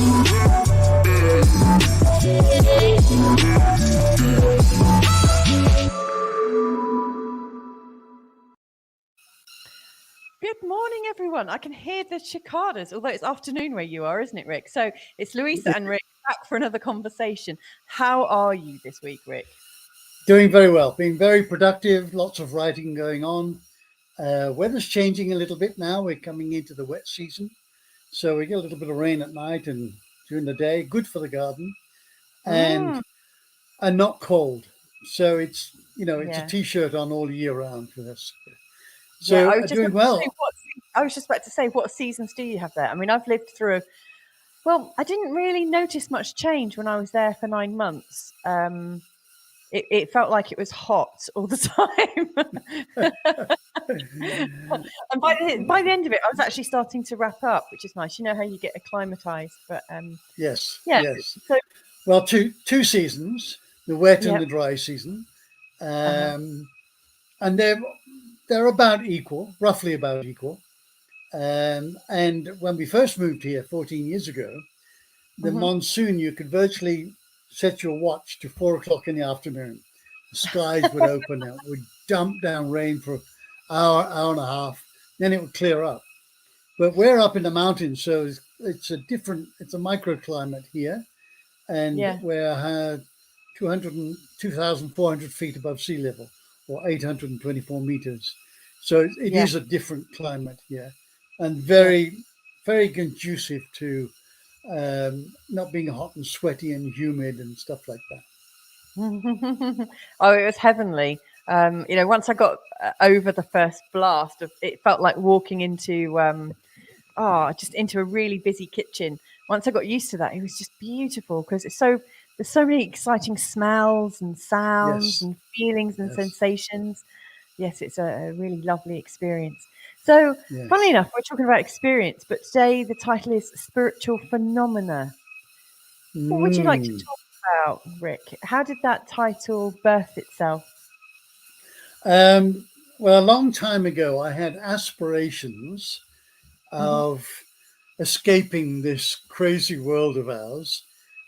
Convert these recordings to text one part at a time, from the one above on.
Good morning, everyone. I can hear the cicadas, although it's afternoon where you are, isn't it, Rick? So it's Louisa and Rick back for another conversation. How are you this week, Rick? Doing very well, being very productive, lots of writing going on. Weather's changing a little bit now. We're coming into the wet season. So we get a little bit of rain at night and during the day, good for the garden and not cold. So it's, it's a t-shirt on all year round for us. So doing well. I was just about to say, what seasons do you have there? I mean, I've lived through, I didn't really notice much change when I was there for 9 months. It felt like it was hot all the time. And by the end of it, I was actually starting to wrap up, which is nice. You know how you get acclimatized. But yes. So, well, two seasons, the wet and the dry season. And they're about equal, roughly about equal. And when we first moved here 14 years ago, the monsoon, you could virtually set your watch to 4 o'clock in the afternoon. The skies would open up, would dump down rain for an hour and a half, then it would clear up. But we're up in the mountains, so it's a microclimate here. And we're 2,400 feet above sea level, or 824 meters. So it is a different climate here, and very, very conducive to not being hot and sweaty and humid and stuff like that. Oh, it was heavenly. Once I got over the first blast, it felt like walking into just into a really busy kitchen. Once I got used to that, it was just beautiful because there's so many exciting smells and sounds and feelings and sensations. Yes, it's a really lovely experience. So, funnily enough, we're talking about experience, but today the title is Spiritual Phenomena. What would you like to talk about, Rick? How did that title birth itself? Well, a long time ago, I had aspirations of escaping this crazy world of ours.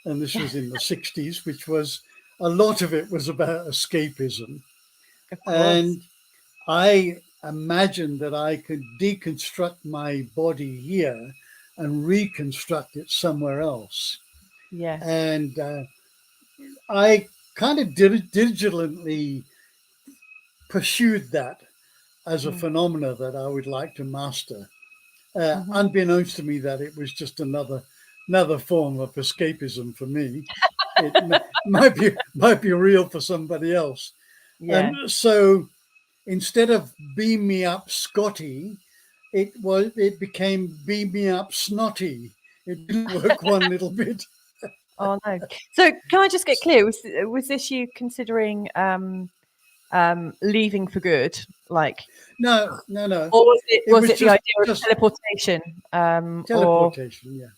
And this was in the 60s, which was, a lot of it was about escapism. And I imagined that I could deconstruct my body here and reconstruct it somewhere else. Yeah. And I kind of diligently pursued that as a phenomena that I would like to master. Unbeknownst to me that it was just another form of escapism for me. It might be real for somebody else. Yeah. And so instead of beam me up Scotty, it became beam me up Snotty. It didn't work one little bit. Oh no! So can I just get clear? Was this you considering leaving for good? Like no. Or was it the idea of teleportation? Teleportation, yeah.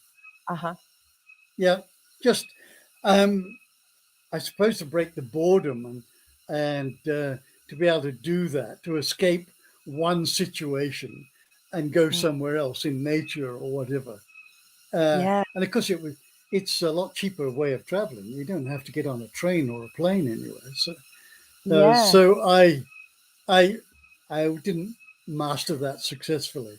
Yeah, just I suppose to break the boredom and to be able to do that, to escape one situation and go somewhere else in nature or whatever. And of course it's a lot cheaper way of traveling. You don't have to get on a train or a plane anywhere. So I didn't master that successfully,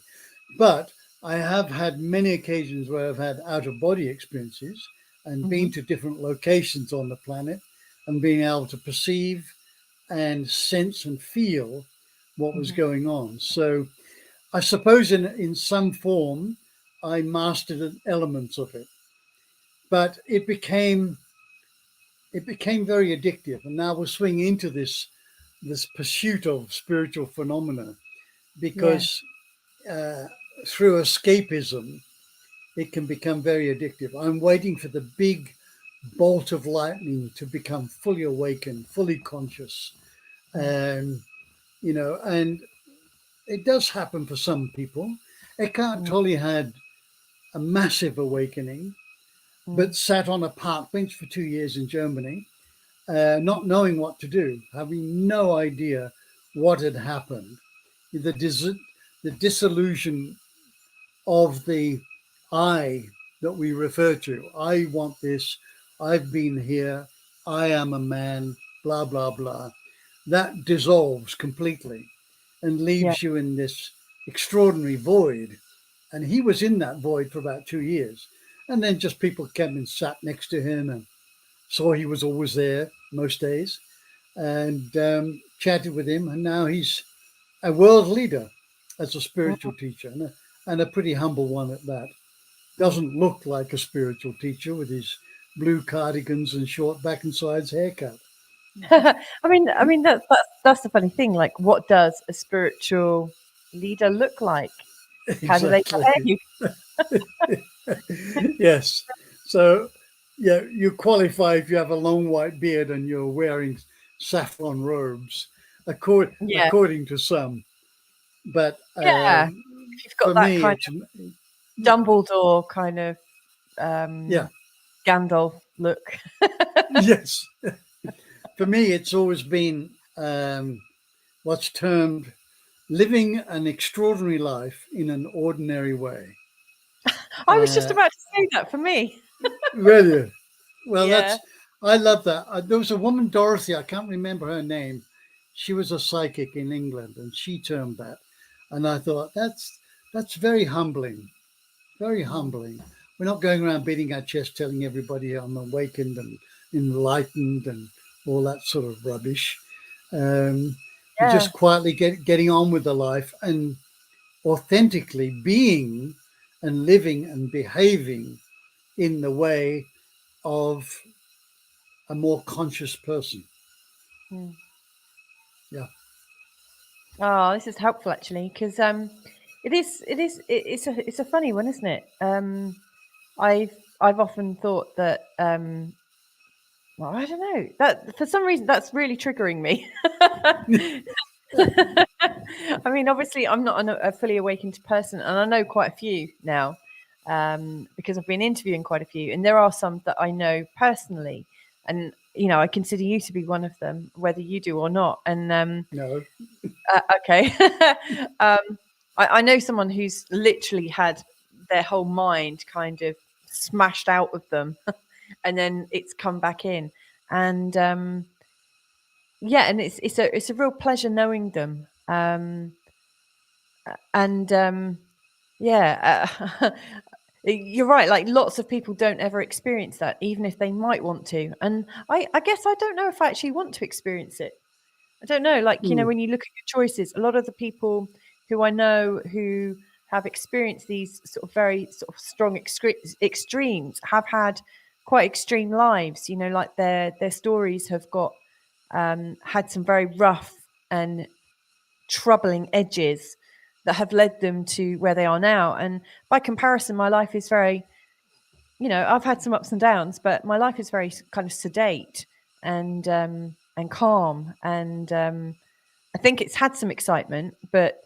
but I have had many occasions where I've had out-of-body experiences and been to different locations on the planet and being able to perceive and sense and feel what was going on. So I suppose in some form I mastered elements of it, but it became very addictive. And now we're swinging into this pursuit of spiritual phenomena because through escapism, it can become very addictive. I'm waiting for the big bolt of lightning to become fully awakened, fully conscious. And it does happen for some people. Eckhart Tolle had a massive awakening, but sat on a park bench for 2 years in Germany, not knowing what to do, having no idea what had happened. The disillusion of the I that we refer to. I want this. I've been here. I am a man, blah, blah, blah. That dissolves completely and Yeah. leaves you in this extraordinary void. And he was in that void for about 2 years. And then just people came and sat next to him and saw he was always there most days, and chatted with him. And now he's a world leader as a spiritual teacher, and a pretty humble one at that. Doesn't look like a spiritual teacher with his blue cardigans and short back and sides haircut. I mean that's the funny thing. Like, what does a spiritual leader look like? How do they Exactly. behave? Yes. So, yeah, you qualify if you have a long white beard and you're wearing saffron robes, Yeah, according to some. But yeah. If you've got for that me, kind it's of Dumbledore kind of yeah, Gandalf look. yes. For me, it's always been what's termed living an extraordinary life in an ordinary way. I was just Uh, about to say that for me. really? Well, Yeah. I love that. There was a woman, Dorothy, I can't remember her name. She was a psychic in England, and she termed that. And I thought, that's very humbling, very Mm. humbling. We're not going around beating our chest telling everybody I'm awakened and enlightened and all that sort of rubbish. Um, we're Yeah. just quietly getting on with the life and authentically being and living and behaving in the way of a more conscious person. Mm. Yeah. Oh, this is helpful actually, because it's a funny one, isn't it? I've often thought that well, I don't know, that for some reason that's really triggering me. I mean, obviously, I'm not a fully awakened person, and I know quite a few now, because I've been interviewing quite a few, and there are some that I know personally, and I consider you to be one of them, whether you do or not. And No. okay, I know someone who's literally had their whole mind kind of smashed out of them, and then it's come back in, and yeah, and it's a real pleasure knowing them. And yeah, you're right. Like, lots of people don't ever experience that, even if they might want to. And I guess I don't know if I actually want to experience it. I don't know. Like, Mm. when you look at your choices, a lot of the people who I know who have experienced these sort of very sort of strong extremes have had quite extreme lives. Like their stories have got had some very rough and troubling edges that have led them to where they are now. And by comparison, my life is very, I've had some ups and downs, but my life is very kind of sedate and calm. And I think it's had some excitement, but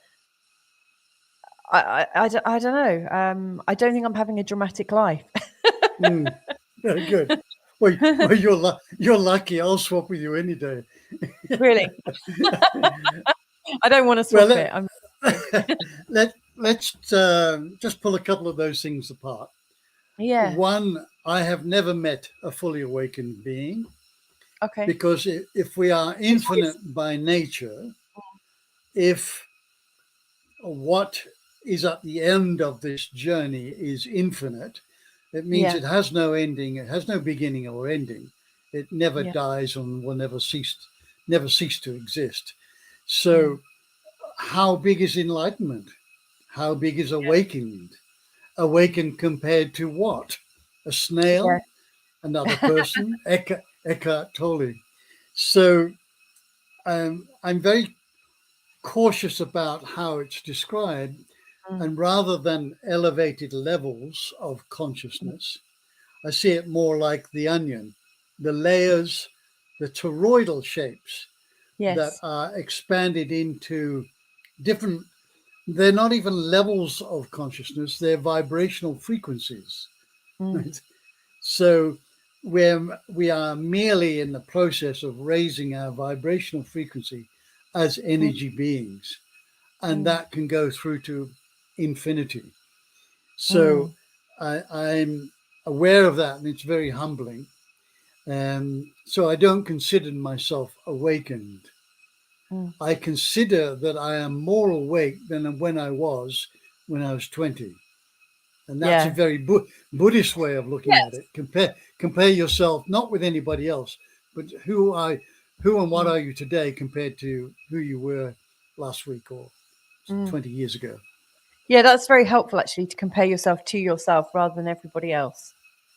I don't know. I don't think I'm having a dramatic life. Mm. Very good. Well, you're lucky. I'll swap with you any day. Really, I don't want to Well, swap it. I'm let's just pull a couple of those things apart. Yeah. One, I have never met a fully awakened being, Okay. because if we are There's always. infinite by nature, if what is at the end of this journey is infinite, it means Yeah. it has no ending, it has no beginning or ending. It never Yeah. dies and will never cease to exist. Mm. So how big is enlightenment? How big is Yeah. awakened? Awakened compared to what? A Yeah. snail? Another person? Eckhart Tolle. So I'm very cautious about how it's described. Mm. And rather than elevated levels of Mm. consciousness, I see it more like the onion, the layers, the toroidal shapes that Yes. are expanded into different, they're not even levels of consciousness, they're vibrational frequencies. Mm. Right? So we are merely in the process of raising our vibrational frequency as Mm. energy beings, and Mm. that can go through to infinity. So Mm. I'm aware of that, and it's very humbling. So I don't consider myself awakened. Mm. I consider that I am more awake than when I was 20. And that's a Yeah. very Buddhist way of looking at Yes. it. Compare yourself not with anybody else, but who and what Mm. are you today compared to who you were last week or Mm. 20 years ago. Yeah, that's very helpful actually, to compare yourself to yourself rather than everybody else.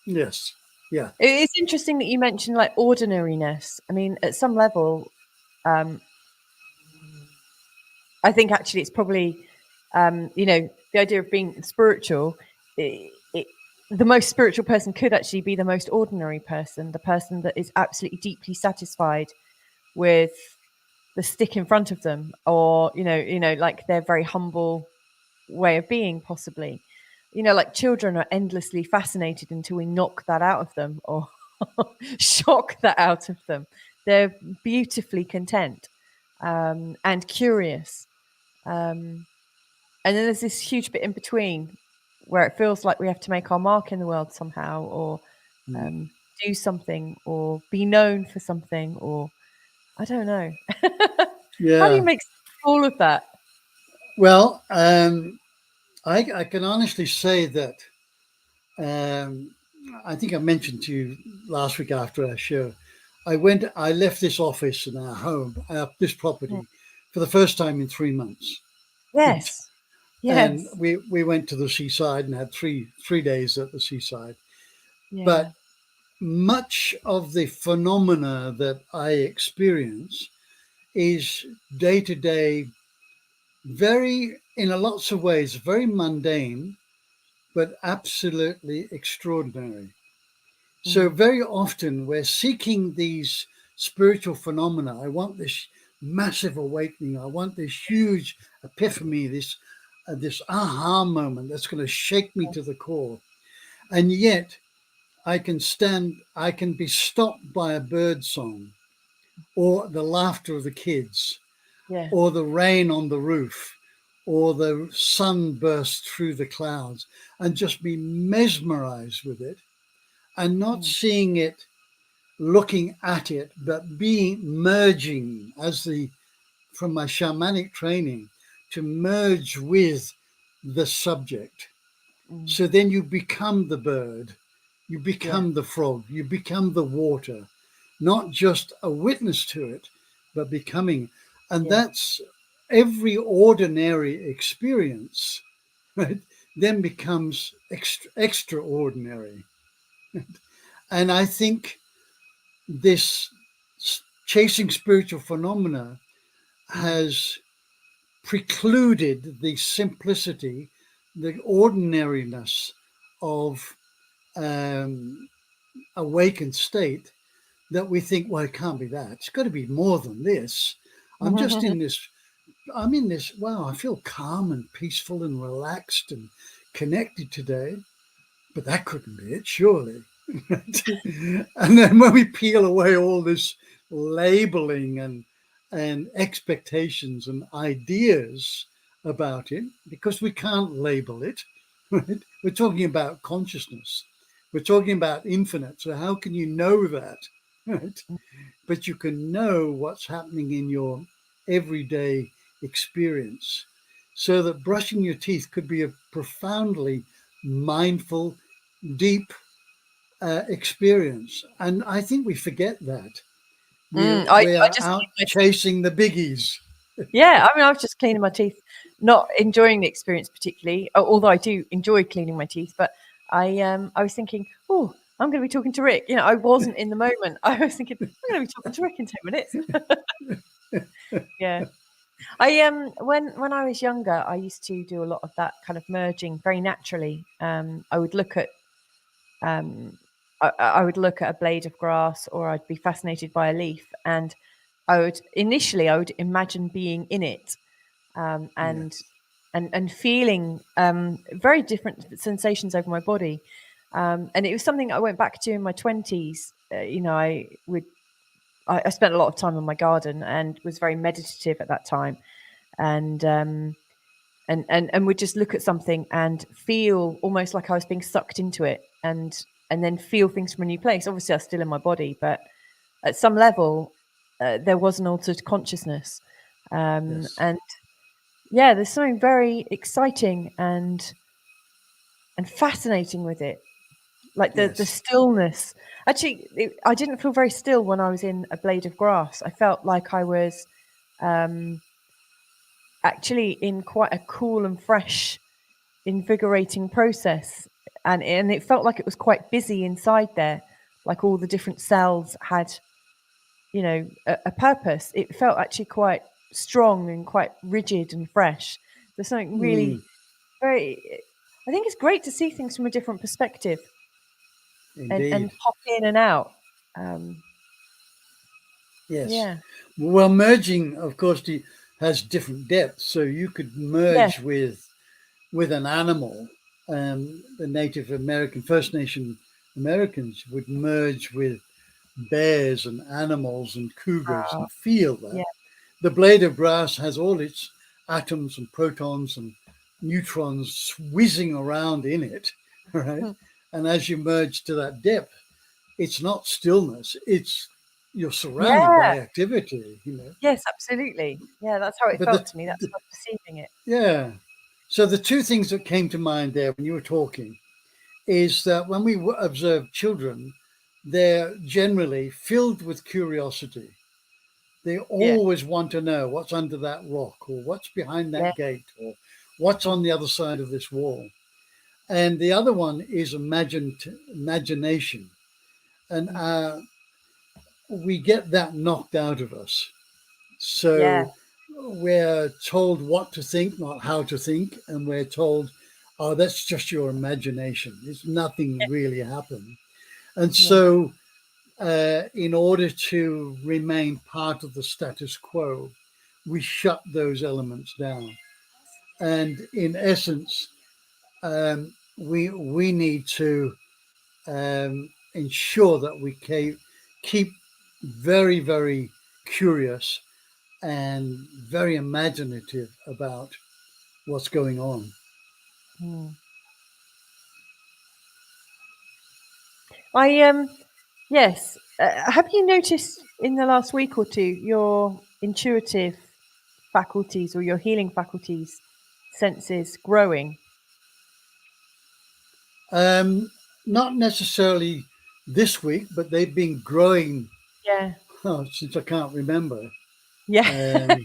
Yes. Yeah. It's interesting that you mentioned like ordinariness. I mean, at some level, I think actually it's probably, the idea of being spiritual. The most spiritual person could actually be the most ordinary person, the person that is absolutely deeply satisfied with the stick in front of them, or like their very humble way of being, possibly. Like children are endlessly fascinated until we knock that out of them, or shock that out of them. They're beautifully content, and curious. And then there's this huge bit in between where it feels like we have to make our mark in the world somehow, or um, do something, or be known for something, or I don't know. How do you Yeah. make sense of all of that? Well, I can honestly say that um, I think I mentioned to you last week after our show. I left this office and our home, this Mm. property, for the first time in 3 months. Yes. And Yes. we went to the seaside and had three days at the seaside. Yeah. But much of the phenomena that I experience is day to day, very, in a lots of ways, very mundane, but absolutely extraordinary. So Mm. very often we're seeking these spiritual phenomena. I want this massive awakening. I want this huge epiphany, this aha moment that's going to shake me to the core. And yet I can be stopped by a bird song, or the laughter of the kids, Yeah. or the rain on the roof, or the sun burst through the clouds, and just be mesmerized with it, and not Mm. seeing it, looking at it, but being merging from my shamanic training to merge with the subject. Mm. So then you become the bird, you Yeah. become the frog, you become the water, not just a witness to it, but becoming. And Yeah. that's every ordinary experience, right? Then becomes extraordinary. And I think this chasing spiritual phenomena Mm. has precluded the simplicity, the ordinariness of awakened state, that we think, well, it can't be that. It's got to be more than this. I'm just in this, wow, I feel calm and peaceful and relaxed and connected today, but that couldn't be it, surely. And then when we peel away all this labeling and expectations and ideas about it, because we can't label it, right? We're talking about consciousness. We're talking about infinite. So how can you know that? Right? But you can know what's happening in your everyday experience. So that brushing your teeth could be a profoundly mindful, deep experience. And I think we forget that. We I are just out chasing the biggies. Yeah, I mean, I was just cleaning my teeth, not enjoying the experience particularly, although I do enjoy cleaning my teeth. But I was thinking, oh, I'm going to be talking to Rick. I wasn't in the moment. I was thinking, I'm going to be talking to Rick in 10 minutes. Yeah, when I was younger, I used to do a lot of that kind of merging very naturally. I would look at um, I would look at a blade of grass, or I'd be fascinated by a leaf, and I would imagine being in it, and Yes. and feeling very different sensations over my body. And it was something I went back to in my 20s. I spent a lot of time in my garden and was very meditative at that time. And and would just look at something and feel almost like I was being sucked into it, and then feel things from a new place. Obviously, I was still in my body, but at some level, there was an altered consciousness, Yes. and yeah, there's something very exciting and fascinating with it. Like the Yes. stillness. Actually, I didn't feel very still when I was in a blade of grass. I felt like I was actually in quite a cool and fresh, invigorating process, and it felt like it was quite busy inside there, like all the different cells had, a purpose. It felt actually quite strong and quite rigid and fresh. There's something really very. I think it's great to see things from a different perspective and Indeed. pop in and out. Um, Yes. yeah, Well, merging, of course, has different depths. So you could yeah, merge with an animal. The Native American First Nation Americans would merge with bears and animals and cougars uh, and feel that. yeah, The blade of grass has all its atoms and protons and neutrons whizzing around in it, right? And as you merge to that depth, it's not stillness, it's you're surrounded yeah. by activity, you know. Yes, absolutely. Yeah, that's how it But felt to me. That's how I was perceiving it. yeah. So the two things that came to mind there when you were talking is that when we observe children, they're generally filled with curiosity. They Yeah, always want to know what's under that rock or what's behind yeah, that gate or what's on the other side of this wall. And the other one is imagination. And we get that knocked out of us. yeah, So we're told what to think, not how to think. And we're told, oh, that's just your imagination. It's nothing really happened. And yeah, so, in order to remain part of the status quo, we shut those elements down. And in essence, we need to ensure that we keep very, very curious and very imaginative about what's going on. mm. I yes. Have you noticed in the last week or two your intuitive faculties or your healing faculties senses growing? Um, Not necessarily this week, but they've been growing Yeah, since I can't remember. yeah,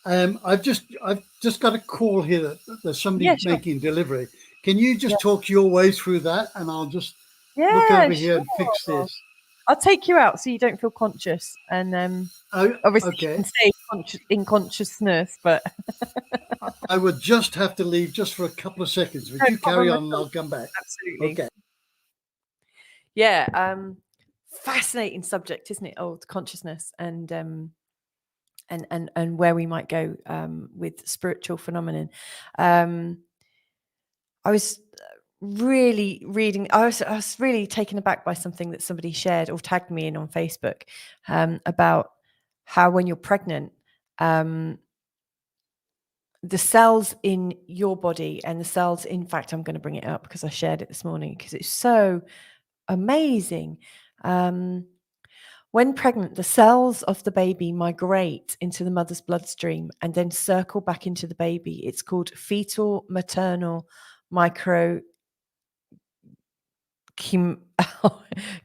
Um, I've just got a call here that there's somebody yeah, sure, making delivery. Can you yeah, just talk your way through that, and I'll just look yeah, over here and fix sure. this? I'll take you out so you don't feel conscious, and Oh, obviously you okay. can stay in consciousness, but I would just have to leave just for a couple of seconds. Would no you carry problem at on and all. I'll come back? Absolutely. Okay. Yeah, fascinating subject, isn't it? Old consciousness and where we might go with spiritual phenomenon. I was really reading. I was really taken aback by something that somebody shared or tagged me in on Facebook about how when you're pregnant, um, the cells in your body and the cells. In fact, I'm going to bring it up because I shared it this morning because it's so amazing. Um, When pregnant, the cells of the baby migrate into the mother's bloodstream and then circle back into the baby. It's called fetal maternal micro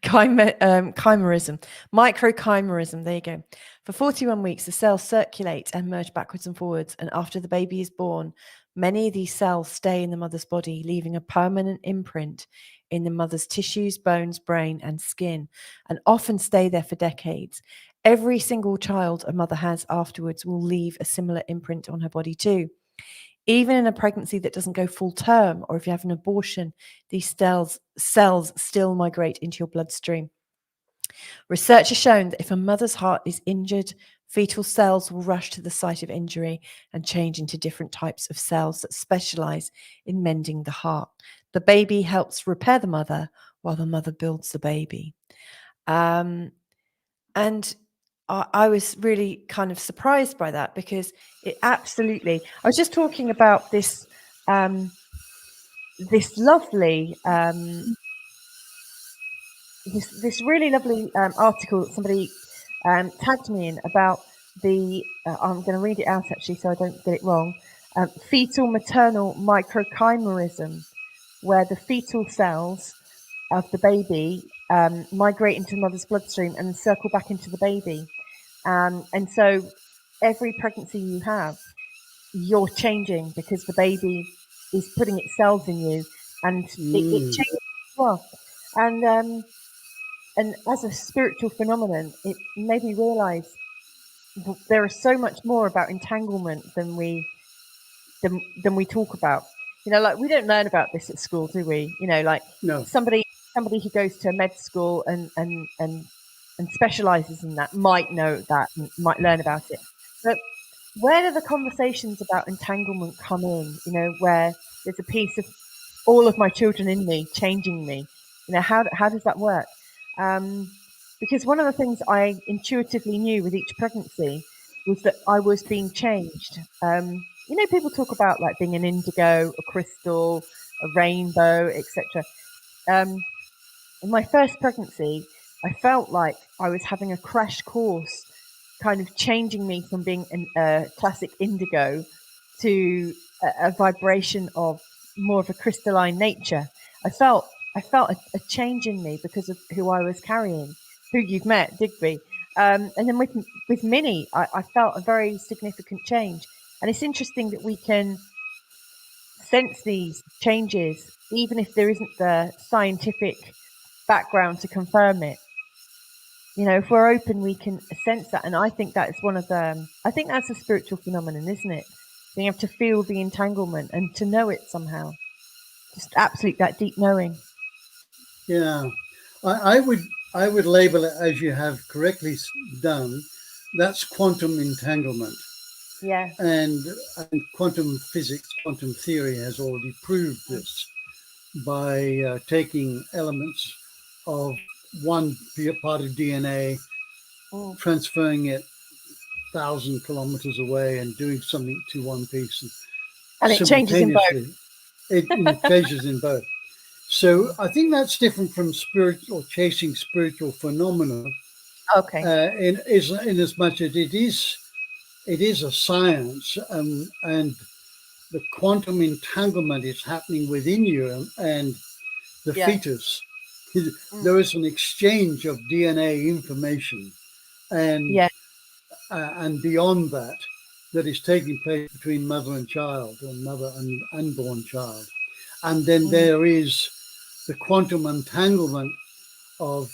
chimerism, microchimerism. There you go. For 41 weeks, the cells circulate and merge backwards and forwards. And after the baby is born, many of these cells stay in the mother's body, leaving a permanent imprint in the mother's tissues, bones, brain, and skin, and often stay there for decades. Every single child a mother has afterwards will leave a similar imprint on her body too. Even in a pregnancy that doesn't go full term, or if you have an abortion, these cells still migrate into your bloodstream. Research has shown that if a mother's heart is injured, fetal cells will rush to the site of injury and change into different types of cells that specialize in mending the heart. The baby helps repair the mother while the mother builds the baby. And I was really kind of surprised by that, because it absolutely. I was just talking about this this lovely this really lovely article that somebody tagged me in about the. I'm going to read it out actually, so I don't get it wrong. Fetal maternal microchimerism, where the fetal cells of the baby migrate into the mother's bloodstream and circle back into the baby. And so every pregnancy you have, you're changing, because the baby is putting its cells in you, and it changes as well. And as a spiritual phenomenon, it made me realize there is so much more about entanglement than we talk about. Like, we don't learn about this at school, do we? Like, No. somebody who goes to med school and specializes in that might know that and might learn about it. But where do the conversations about entanglement come in? Where there's a piece of all of my children in me changing me. How does that work? Because one of the things I intuitively knew with each pregnancy was that I was being changed. People talk about like being an indigo, a crystal, a rainbow, etc. In my first pregnancy, I felt like I was having a crash course, kind of changing me from being a classic indigo to a vibration of more of a crystalline nature. I felt a change in me because of who I was carrying, who you've met, Digby. And then with Minnie, I felt a very significant change. And it's interesting that we can sense these changes, even if there isn't the scientific background to confirm it. If we're open, we can sense that. And I think that's I think that's a spiritual phenomenon, isn't it? Being able to feel the entanglement and to know it somehow. Just absolute, that deep knowing. Yeah, I would label it, as you have correctly done. That's quantum entanglement. Yeah. And quantum physics, quantum theory has already proved this by taking elements of one part of DNA, transferring it 1,000 kilometers away and doing something to one piece. And it changes in both. It changes in both. So I think that's different from spiritual, chasing spiritual phenomena. Okay. In as much as it is a science, and the quantum entanglement is happening within you and the fetus. There is an exchange of DNA information, and and beyond that is taking place between mother and child, or mother and unborn child. And then there is the quantum entanglement of,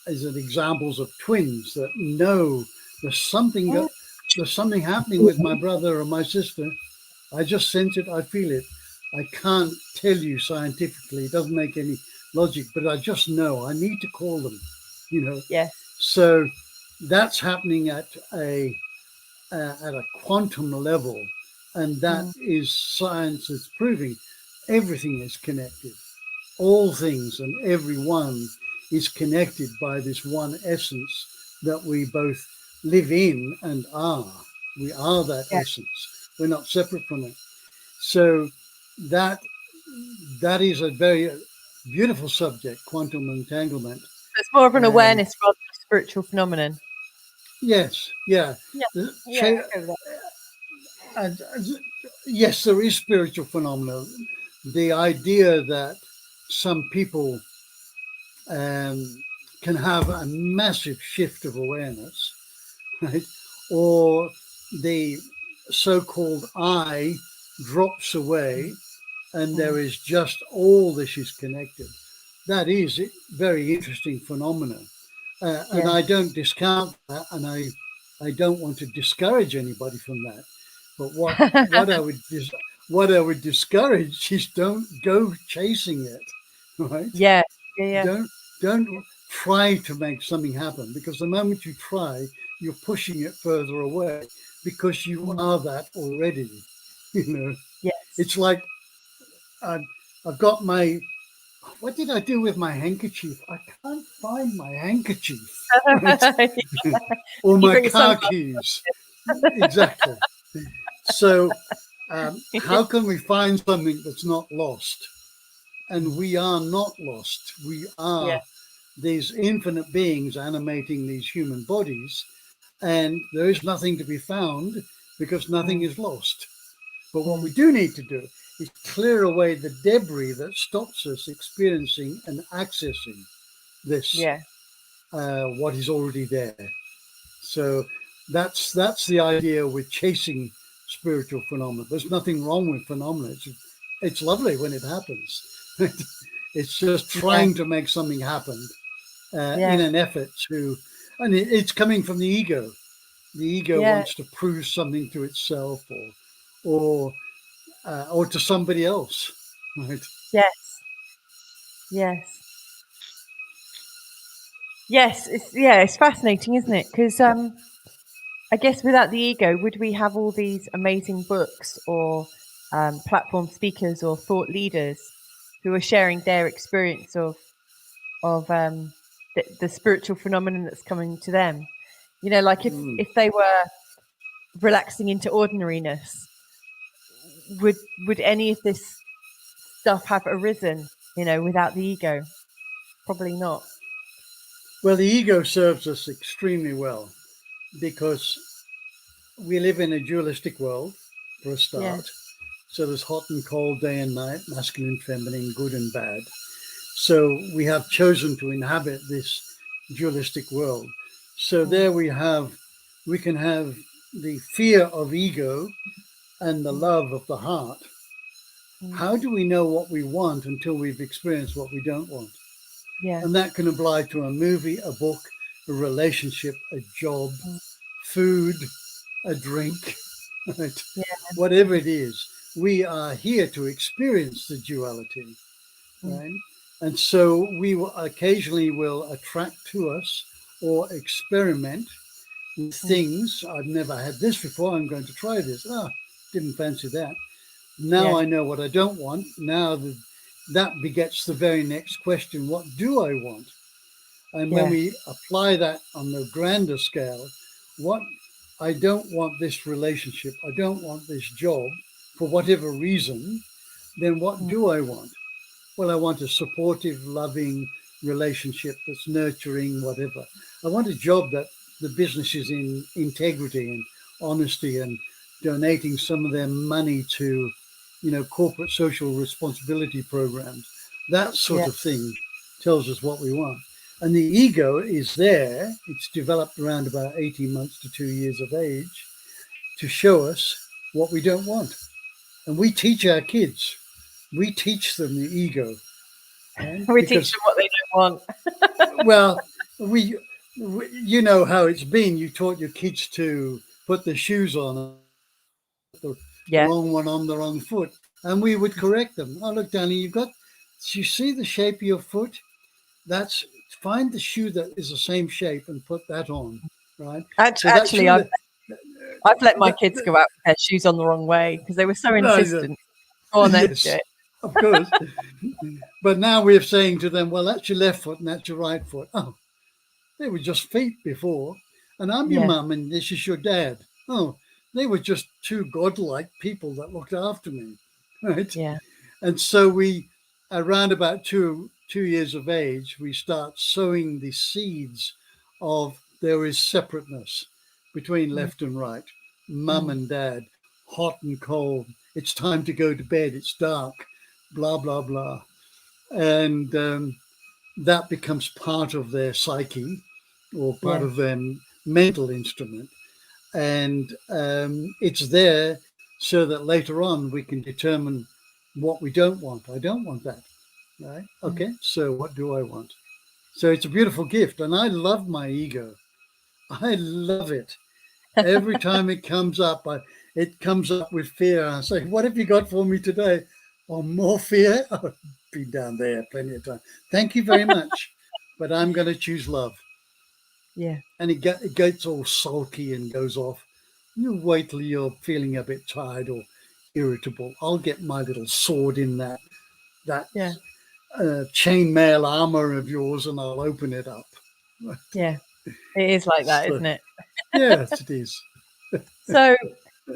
as an examples of twins that know there's something happening with my brother or my sister. I just sense it, I feel it. I can't tell you scientifically, it doesn't make any logic, but I just know I need to call them, Yeah. So that's happening at a quantum level, and that is science is proving everything is connected. All things and everyone is connected by this one essence that we both live in and are. We are that essence. We're not separate from it. So that is a very beautiful subject, quantum entanglement. It's more of an awareness rather than a spiritual phenomenon. Yes, yeah. Yeah. And yes, there is spiritual phenomena. The idea that some people can have a massive shift of awareness, right? Or the so-called I drops away and there is just all this is connected. That is a very interesting phenomenon. And I don't discount that, and I don't want to discourage anybody from that. But what I would discourage is don't go chasing it, right? Yeah. Don't try to make something happen, because the moment you try, you're pushing it further away, because you are that already. Yes. It's like I've got my what did I do with my handkerchief? I can't find my handkerchief, right? Or You my bring a car sunglasses. keys. Exactly. So how can we find something that's not lost? And we are not lost. We Yeah. are these infinite beings animating these human bodies, and there is nothing to be found because nothing Mm. is lost. But what we Mm. do need to do is clear away the debris that stops us experiencing and accessing this, Yeah. what is already there. So that's the idea with chasing spiritual phenomena. There's nothing wrong with phenomena. It's lovely when it happens. It's just Yeah. trying to make something happen in Yeah. an effort to, and it's coming from the ego. The ego Yeah. wants to prove something to itself or to somebody else, right? Yes. Yes. Yes. It's fascinating, isn't it? Because I guess without the ego, would we have all these amazing books or platform speakers or thought leaders who are sharing their experience of the spiritual phenomenon that's coming to them? You know, like Mm. if they were relaxing into ordinariness, would any of this stuff have arisen? You know, without the ego, probably not. Well, the ego serves us extremely well because we live in a dualistic world, for a Yeah. start. So there's hot and cold, day and night, masculine, feminine, good and bad. So we have chosen to inhabit this dualistic world. So Mm. there we can have the fear of ego and the Mm. love of the heart. Mm. How do we know what we want until we've experienced what we don't want? Yeah. And that can apply to a movie, a book, a relationship, a job, Mm. food, a drink, right? Yeah. Whatever it is, we are here to experience the duality, Mm. right? And so we will occasionally will attract to us or experiment with Mm. things. I've never had this before. I'm going to try this. Ah, didn't fancy that. Now Yeah. I know what I don't want. Now that begets the very next question: what do I want? And when Yeah. we apply that on the grander scale, what I don't want this relationship, I don't want this job for whatever reason, then what Mm. do I want? Well, I want a supportive, loving relationship that's nurturing, whatever. I want a job that the business is in integrity and honesty and donating some of their money to, corporate social responsibility programs. That sort Yeah. of thing tells us what we want. And the ego is there. It's developed around about 18 months to 2 years of age to show us what we don't want. And we teach our kids, we teach them the ego, right? We teach Because, them what they don't want. well, you know how it's been. You taught your kids to put their shoes on, the Yeah. wrong one on the wrong foot, and we would correct them. Oh, look, Danny, you see the shape of your foot? That's Find the shoe that is the same shape and put that on, right? So that's Actually, your I've let my that, kids go out with their shoes on the wrong way because they were so that, insistent. Go on then, do yes, it. of course. But now we're saying to them, well, that's your left foot and that's your right foot. Oh, they were just feet before. And I'm your Yeah. mum and this is your dad. Oh, they were just two godlike people that looked after me. Right. Yeah. And so we, around about 2 years of age, we start sowing the seeds of there is separateness between Mm. left and right, mum Mm. and dad, hot and cold. It's time to go to bed. It's dark, blah, blah, blah. And that becomes part of their psyche or part Yeah. of their mental instrument. And it's there so that later on we can determine what we don't want. I don't want that, right? Mm. Okay, so what do I want? So it's a beautiful gift, and I love my ego. I love it. Every time it comes up with fear. I say, "What have you got for me today?" Oh, more fear. Oh, I've been down there plenty of time. Thank you very much, but I'm going to choose love. Yeah. And it gets all sulky and goes off. You wait till you're feeling a bit tired or irritable. I'll get my little sword in that Yeah. chainmail armor of yours and I'll open it up. Yeah, it is like that, So, isn't it? yes, it is. So,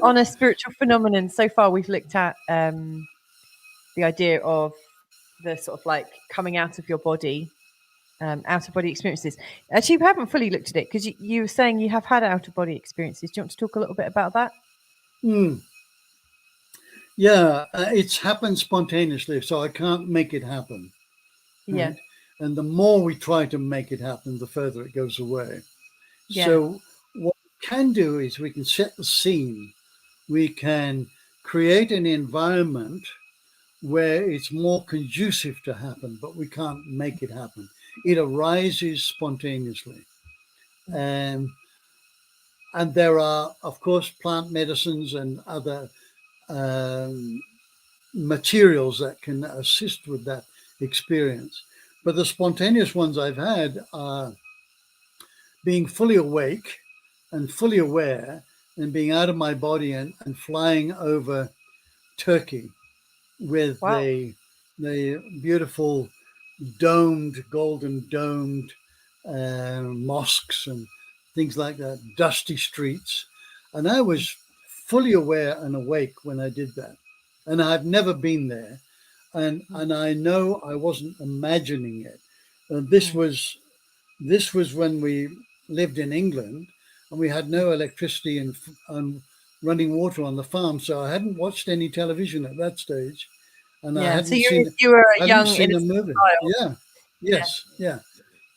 on a spiritual phenomenon, so far we've looked at the idea of the sort of like coming out of your body, out of body experiences. Actually, we haven't fully looked at it because you were saying you have had out of body experiences. Do you want to talk a little bit about that? Yeah, it's happened spontaneously, so I can't make it happen. Yeah. Right? And the more we try to make it happen, the further it goes away. Yeah. So what we can do is we can set the scene. We can create an environment where it's more conducive to happen, but we can't make it happen. It arises spontaneously. And there are, of course, plant medicines and other materials that can assist with that experience. But the spontaneous ones I've had are being fully awake and fully aware and being out of my body and flying over Turkey with Wow. the beautiful golden domed mosques and things like that, dusty streets. And I was fully aware and awake when I did that. And I've never been there. And I know I wasn't imagining it. This was when we lived in England and we had no electricity and running water on the farm. So I hadn't watched any television at that stage. And Yeah. I So hadn't you were a hadn't young seen a innocent movie. child. Yeah. Yes. Yeah.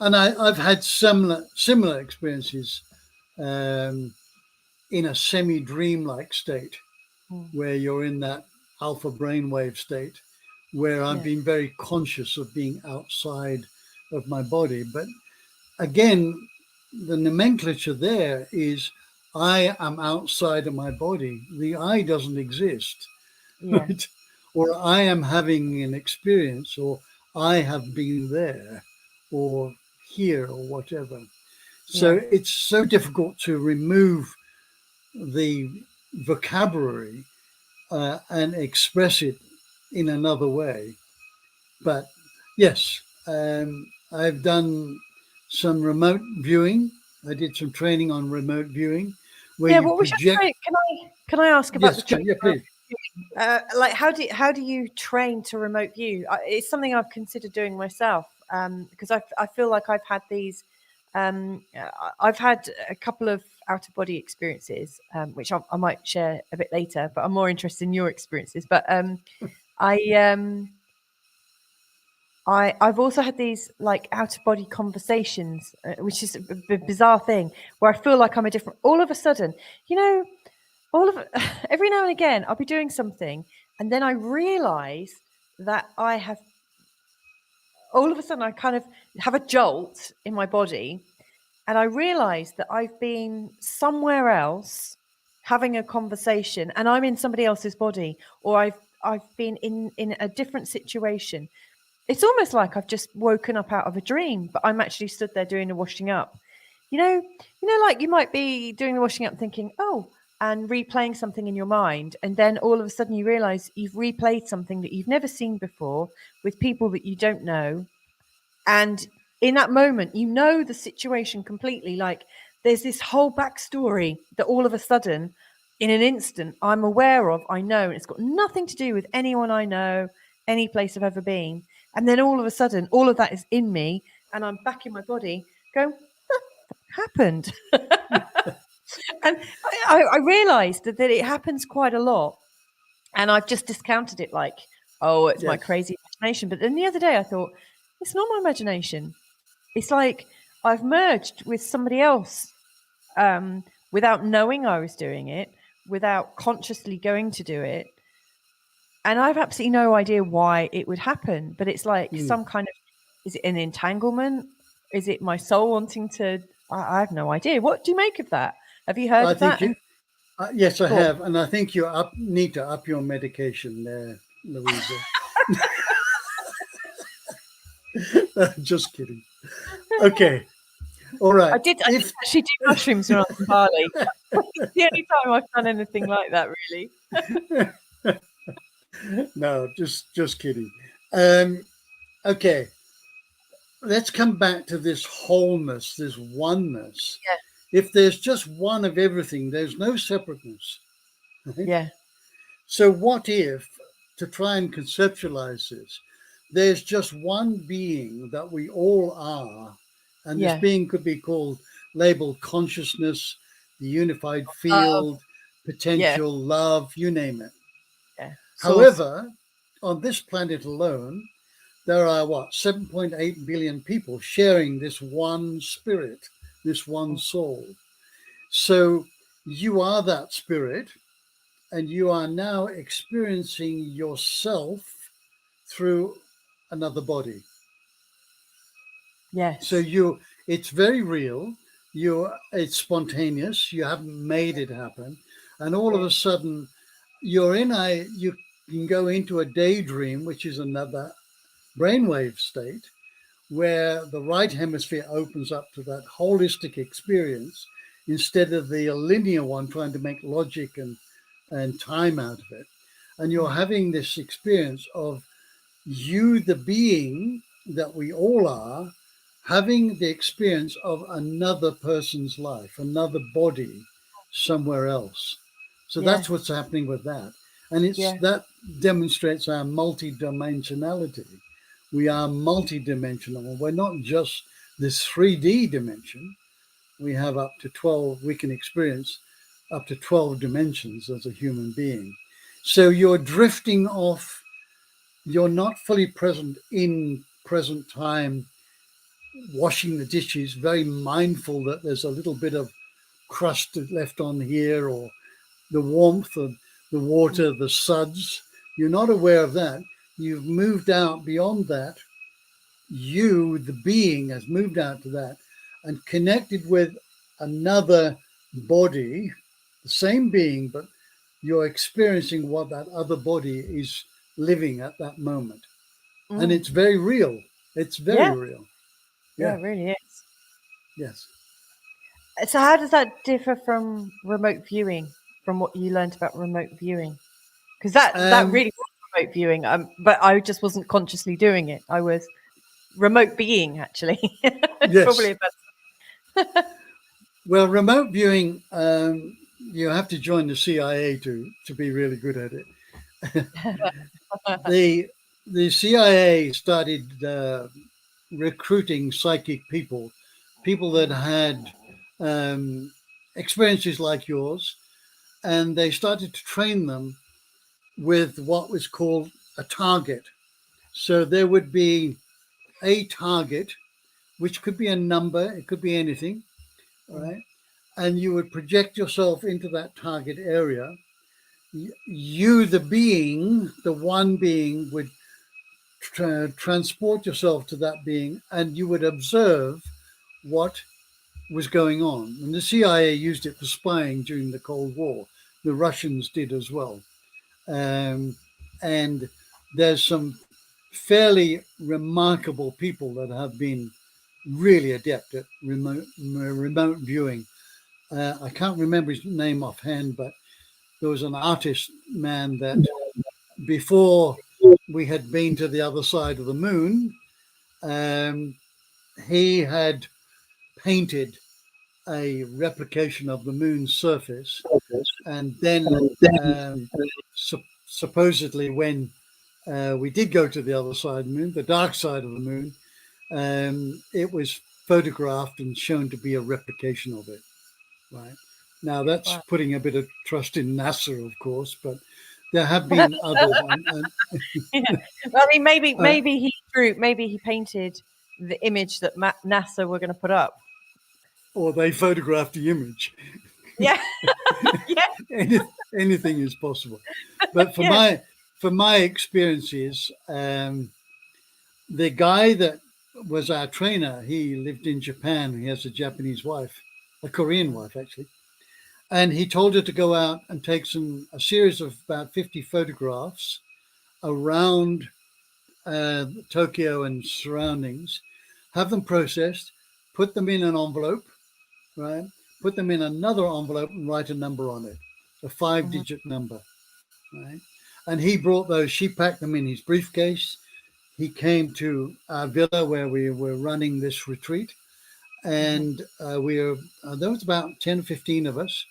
And I've had similar experiences in a semi-dream-like state where you're in that alpha brainwave state where I've been very conscious of being outside of my body. But again, the nomenclature there is I am outside of my body. The I doesn't exist. Yeah. Right? Or I am having an experience, or I have been there, or here, or whatever. So it's so difficult to remove the vocabulary and express it in another way. But yes, I've done some remote viewing. I did some training on remote viewing where you What was your project. Can I ask about the training? Yeah, please. Like how do you train to remote view? It's something I've considered doing myself because I feel like I've had these. I've had a couple of out of body experiences, which I might share a bit later. But I'm more interested in your experiences. But I've also had these like out of body conversations, which is a bizarre thing where I feel like I'm a different. All of a sudden, every now and again, I'll be doing something, and then I realise that I have. All of a sudden, I kind of have a jolt in my body, and I realise that I've been somewhere else having a conversation, and I'm in somebody else's body, or I've been in a different situation. It's almost like I've just woken up out of a dream, but I'm actually stood there doing the washing up. Like you might be doing the washing up thinking, oh, and replaying something in your mind. And then all of a sudden you realize you've replayed something that you've never seen before with people that you don't know. And in that moment, you know the situation completely. Like there's this whole backstory that all of a sudden, in an instant, I'm aware of, I know, and it's got nothing to do with anyone I know, any place I've ever been. And then all of a sudden, all of that is in me, and I'm back in my body going, what happened? And I realized that it happens quite a lot. And I've just discounted it like, oh, it's my crazy imagination. But then the other day I thought, it's not my imagination. It's like I've merged with somebody else without knowing I was doing it, without consciously going to do it. And I've absolutely no idea why it would happen. But it's like some kind of, is it an entanglement? Is it my soul wanting to? I have no idea. What do you make of that? Have you heard of that? Yes, I have. And I think you need to up your medication there, Louisa. Just kidding. Okay. All right. I did actually do mushrooms when I was in Bali. It's the only time I've done anything like that, really. No, just kidding. Okay, let's come back to this wholeness, this oneness. Yeah. If there's just one of everything, there's no separateness. Right? Yeah. So, what if, to try and conceptualize this, there's just one being that we all are, and this Yeah. being could be called, labeled consciousness, the unified Love. field, Yeah. potential, love, you name it. Yeah. Source. However, on this planet alone, there are what, 7.8 billion people sharing this one spirit, this one soul. So you are that spirit, and you are now experiencing yourself through another body. So Yes. it's very real. It's spontaneous. You haven't made it happen, and all of Yeah. a sudden, you can go into a daydream, which is another brainwave state, where the right hemisphere opens up to that holistic experience instead of the linear one trying to make logic and time out of it. And you're having this experience of you, the being that we all are, having the experience of another person's life, another body somewhere else. So Yeah. that's what's happening with that. And it's Yeah. that demonstrates our multidimensionality. We are multidimensional. We're not just this 3D dimension. We have up to 12, we can experience up to 12 dimensions as a human being. So you're drifting off, you're not fully present in present time, washing the dishes, very mindful that there's a little bit of crust left on here, or the warmth of the water, the suds. You're not aware of that. You've moved out beyond that. You, the being, has moved out to that and connected with another body, the same being, but you're experiencing what that other body is living at that moment. And Mm. it's very real. It's very Yeah. real. Yeah. Yeah. It really is. Yes. So, how does that differ from remote viewing? From what you learned about remote viewing? Because that Um, really was remote viewing. But I just wasn't consciously doing it. I was remote being, actually. It's probably yes. a better. Well, remote viewing, you have to join the CIA to be really good at it. the the CIA started recruiting psychic people, people that had experiences like yours, and they started to train them with what was called a target. So there would be a target, which could be a number, it could be anything, right? And you would project yourself into that target area. You, the being, the one being, would transport yourself to that being, and you would observe what was going on. And the CIA used it for spying during the Cold War. The Russians did as well. And there's some fairly remarkable people that have been really adept at remote viewing. I can't remember his name offhand, but there was an artist man that before we had been to the other side of the moon, um, he had painted a replication of the moon's surface. And then supposedly when we did go to the other side of the moon, the dark side of the moon, it was photographed and shown to be a replication of it. Right. Now that's Wow. putting a bit of trust in NASA, of course, but there have been others, Yeah. Well, I mean, uh, maybe he painted the image that NASA were going to put up. or they photographed the image. Yeah. Yeah. Anything is possible. But Yeah. for my experiences, the guy that was our trainer, he lived in Japan. He has a Japanese wife, a Korean wife actually, and he told her to go out and take a series of about 50 photographs around Tokyo and surroundings, have them processed, put them in an envelope, right? Put them in another envelope and write a number on it, a 5-digit number, right? And he brought those. She packed them in his briefcase. he came to our villa where we were running this retreat, and there was about 10 or 15 of us,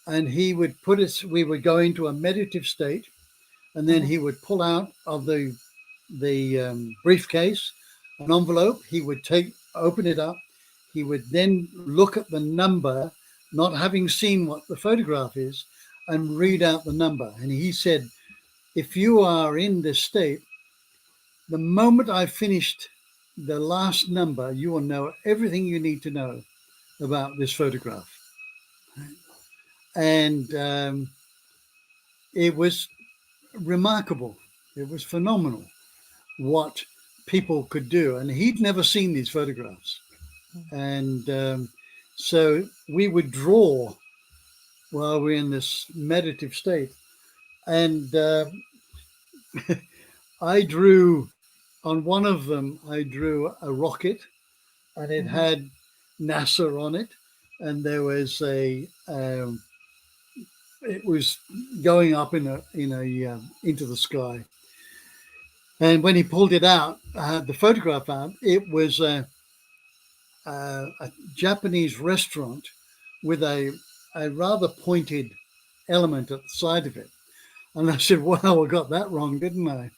and he would put us, we would go into a meditative state, and then he would pull out of the briefcase an envelope. He would open it up. He would then look at the number, not having seen what the photograph is, and read out the number. And he said, if you are in this state, the moment I finished the last number, you will know everything you need to know about this photograph. And it was remarkable. It was phenomenal what people could do. And he'd never seen these photographs. And so we would draw while we're in this meditative state. And I drew, on one of them, I drew a rocket, and it had NASA on it. And there was it was going up into the sky. And when he pulled it out, the photograph out, it was a Japanese restaurant with a rather pointed element at the side of it. And I said, wow, I got that wrong, didn't I?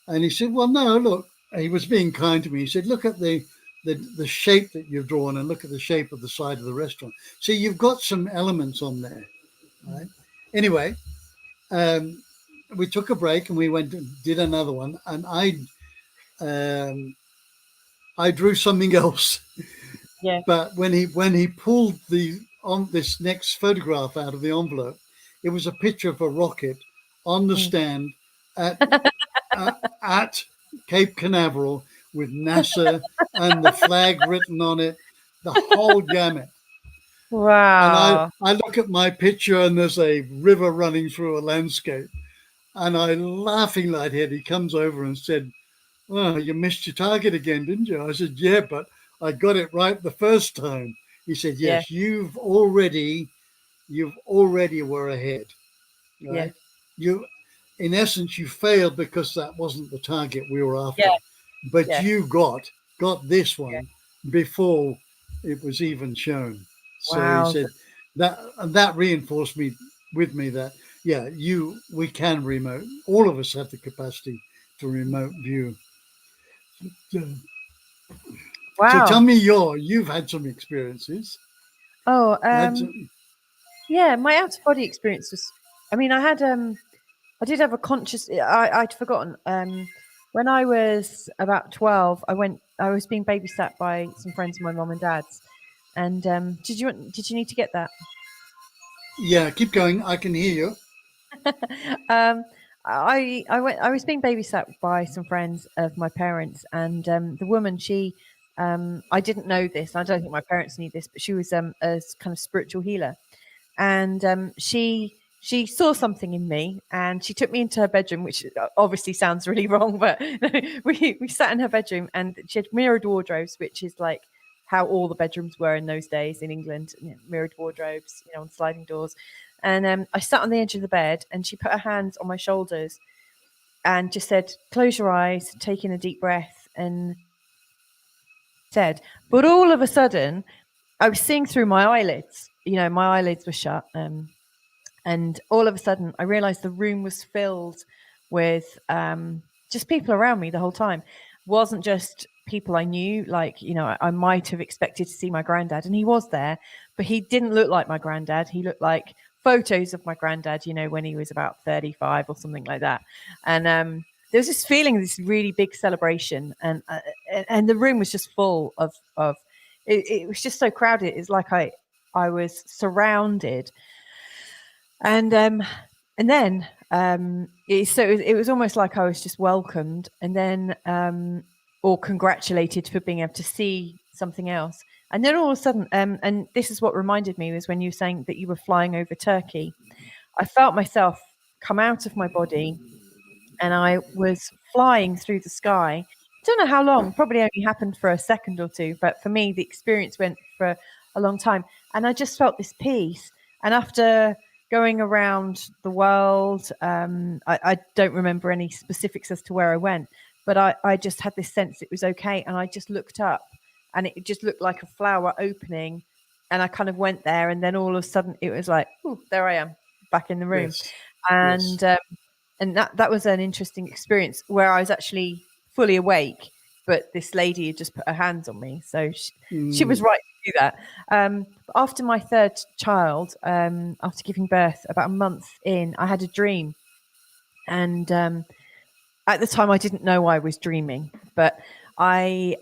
And he said, well, no, look, he was being kind to me. He said, look at the shape that you've drawn, and look at the shape of the side of the restaurant. See, you've got some elements on there, right? Anyway, we took a break and we went and did another one, and I drew something else. Yeah. But when he pulled this next photograph out of the envelope, it was a picture of a rocket on the stand at Cape Canaveral with NASA and the flag written on it, the whole gamut. Wow. And I look at my picture, and there's a river running through a landscape. And I, laughing lightheaded, he comes over and said, oh, you missed your target again, didn't you? I said, yeah, but I got it right the first time. He said, yes, yeah. You've already were ahead, right? Yeah. In essence, you failed because that wasn't the target we were after. Yeah. But you got this one before it was even shown. So he said that reinforced with me that, yeah, we can remote. All of us have the capacity to remote view. Wow. So tell me you've had some experiences. Oh, yeah, my out of body experience was, I mean, I did have a conscious, I'd forgotten. When I was about 12, I was being babysat by some friends of my mum and dad's. And did you need to get that? Yeah, keep going. I can hear you. I was being babysat by some friends of my parents, and the woman, I didn't know this. I don't think my parents knew this, but she was a kind of spiritual healer, and she saw something in me, and she took me into her bedroom, which obviously sounds really wrong, but we sat in her bedroom, and she had mirrored wardrobes, which is like how all the bedrooms were in those days in England, mirrored wardrobes, on sliding doors. And I sat on the edge of the bed, and she put her hands on my shoulders and just said, close your eyes, take in a deep breath, and said, but all of a sudden, I was seeing through my eyelids. My eyelids were shut. And all of a sudden, I realized the room was filled with just people around me the whole time. It wasn't just people I knew. Like, I might have expected to see my granddad, and he was there, but he didn't look like my granddad. He looked like photos of my granddad, when he was about 35 or something like that. And there was this feeling, this really big celebration, and the room was just full of it was just so crowded. It's like I was surrounded. And then it was almost like I was just welcomed, and then or congratulated for being able to see something else. And then all of a sudden, and this is what reminded me, was when you were saying that you were flying over Turkey. I felt myself come out of my body, and I was flying through the sky. I don't know how long, probably only happened for a second or two, but for me, the experience went for a long time. And I just felt this peace. And after going around the world, I don't remember any specifics as to where I went, but I just had this sense it was okay. And I just looked up and it just looked like a flower opening. And I kind of went there, and then all of a sudden it was like, oh, there I am back in the room. Yes. And Yes. and that was an interesting experience where I was actually fully awake, but this lady had just put her hands on me. So she was right to do that. After my third child, after giving birth, about a month in, I had a dream. And at the time, I didn't know I was dreaming, but I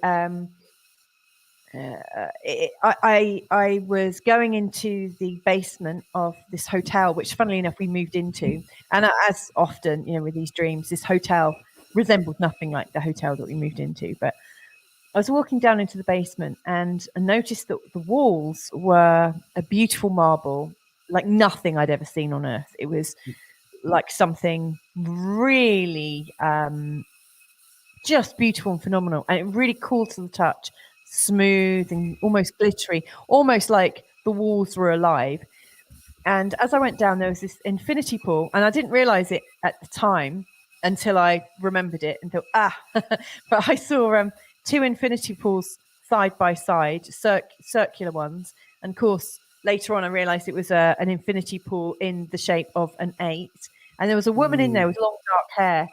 was going into the basement of this hotel, which, funnily enough, we moved into. And as often, with these dreams, this hotel resembled nothing like the hotel that we moved into. But I was walking down into the basement and I noticed that the walls were a beautiful marble, like nothing I'd ever seen on earth. It was like something really just beautiful and phenomenal, and really cool to the touch, smooth and almost glittery, almost like the walls were alive. And as I went down, there was this infinity pool, and I didn't realize it at the time until I remembered it and thought, but I saw 2 infinity pools side by side, circular ones. And of course, later on, I realized it was an infinity pool in the shape of an 8. And there was a woman in there with long, dark hair.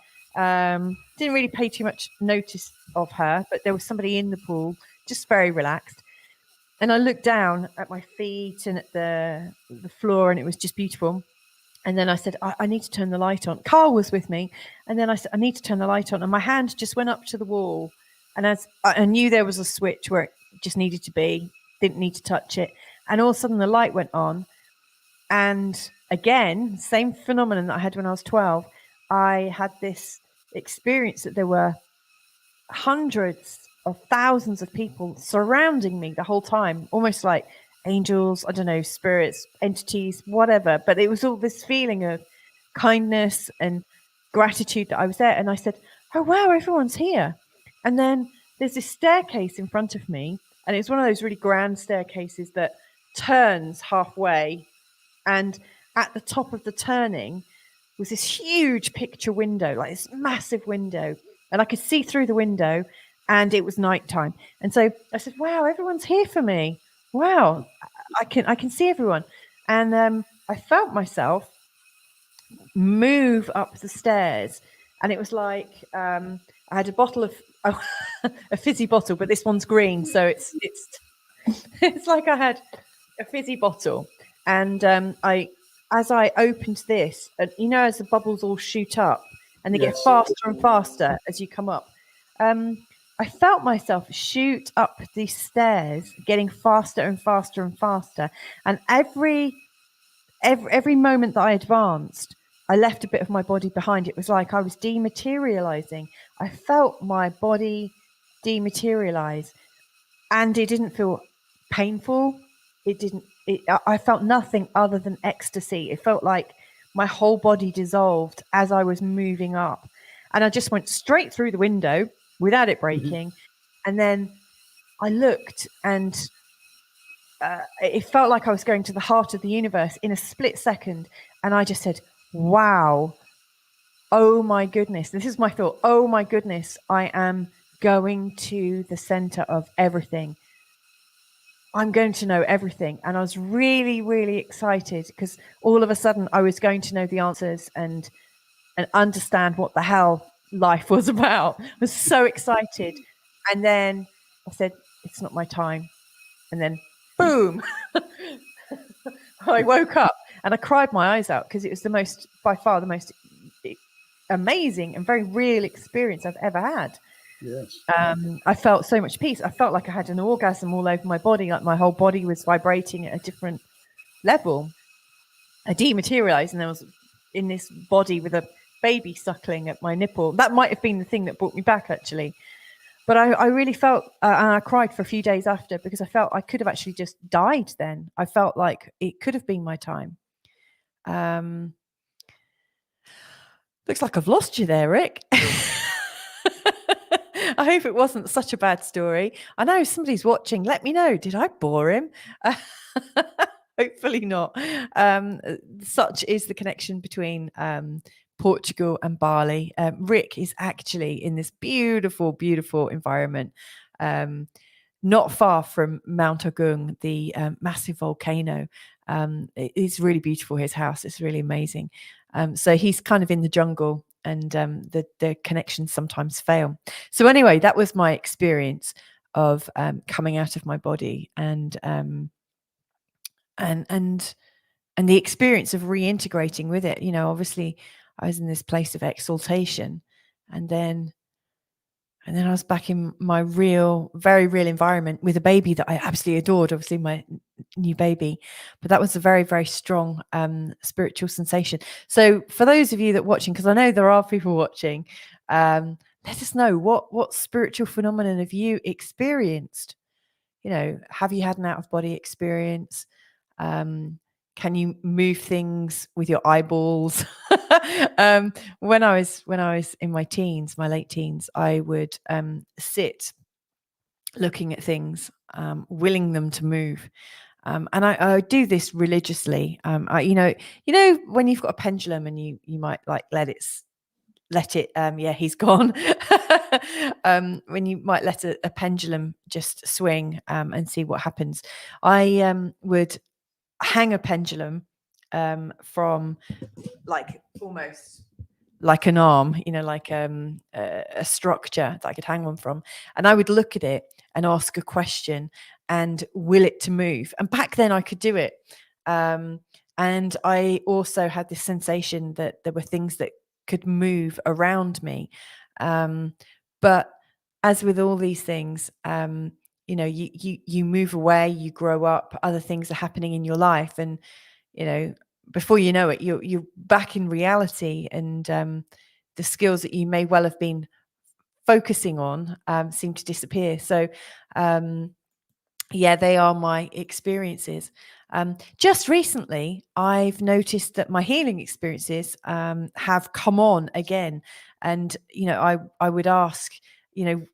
Didn't really pay too much notice of her, but there was somebody in the pool, just very relaxed. And I looked down at my feet and at the floor, and it was just beautiful. And then I said, I need to turn the light on. Carl was with me. And then I said, I need to turn the light on. And my hand just went up to the wall. And as I knew there was a switch where it just needed to be, didn't need to touch it. And all of a sudden the light went on. And again, same phenomenon that I had when I was 12. I had this experience that there were hundreds of thousands of people surrounding me the whole time, almost like angels, I don't know, spirits, entities, whatever. But it was all this feeling of kindness and gratitude that I was there. And I said, oh, wow, everyone's here. And then there's this staircase in front of me. And it's one of those really grand staircases that turns halfway. And at the top of the turning was this huge picture window, like this massive window. And I could see through the window, and it was nighttime. And so I said, wow, everyone's here for me. Wow, I can see everyone. And I felt myself move up the stairs. And it was like I had a bottle of a fizzy bottle, but this one's green. So it's it's like I had a fizzy bottle. And as I opened this, as the bubbles all shoot up and they get faster and faster as you come up, I felt myself shoot up these stairs, getting faster and faster and faster. And every moment that I advanced, I left a bit of my body behind. It was like I was dematerializing. I felt my body dematerialize, and it didn't feel painful. I felt nothing other than ecstasy. It felt like my whole body dissolved as I was moving up. And I just went straight through the window without it breaking. And then I looked, and it felt like I was going to the heart of the universe in a split second. And I just said, wow, oh my goodness. This is my thought. Oh my goodness, I am going to the center of everything. I'm going to know everything. And I was really, really excited because all of a sudden I was going to know the answers and understand what the hell life was about. I was so excited. And then I said, it's not my time. And then boom, I woke up and I cried my eyes out because it was by far the most amazing and very real experience I've ever had. Yes. I felt so much peace. I felt like I had an orgasm all over my body, like my whole body was vibrating at a different level. I dematerialized, and I was in this body with a baby suckling at my nipple. That might have been the thing that brought me back, actually. But I really felt, and I cried for a few days after because I felt I could have actually just died then. I felt like it could have been my time. Looks like I've lost you there, Rick. I hope it wasn't such a bad story. I know somebody's watching. Let me know. Did I bore him? Hopefully not. Such is the connection between Portugal and Bali. Rick is actually in this beautiful, beautiful environment, not far from Mount Agung, the massive volcano. It's really beautiful, his house. It's really amazing. So he's kind of in the jungle, and the connections sometimes fail. So anyway, that was my experience of coming out of my body, and the experience of reintegrating with it. Obviously I was in this place of exaltation, and then I was back in my very real environment with a baby that I absolutely adored, obviously my new baby. But that was a very, very strong spiritual sensation. So for those of you that are watching, because I know there are people watching, let us know what spiritual phenomenon have you experienced? Have you had an out of body experience? Can you move things with your eyeballs? When I was in my teens, my late teens, I would sit looking at things, willing them to move. And I do this religiously. When you've got a pendulum and you might like let it yeah, he's gone. When you might let a pendulum just swing and see what happens. I would hang a pendulum from like almost like an arm, like a structure that I could hang one from, and I would look at it and ask a question and will it to move. And back then I could do it, and I also had this sensation that there were things that could move around me, but as with all these things, you move away, you grow up, other things are happening in your life, and before you know it, you're back in reality, and the skills that you may well have been focusing on seem to disappear. So yeah, they are my experiences. Just recently, I've noticed that my healing experiences have come on again, and I would ask,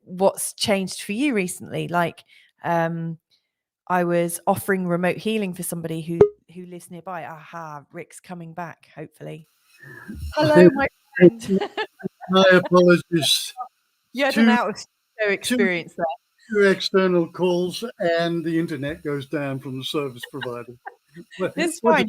what's changed for you recently? Like, I was offering remote healing for somebody who lives nearby. Aha, Rick's coming back, hopefully. Hello, my friend. My apologies. You had an out of studio experience there. Two external calls and the internet goes down from the service provider. It's fine.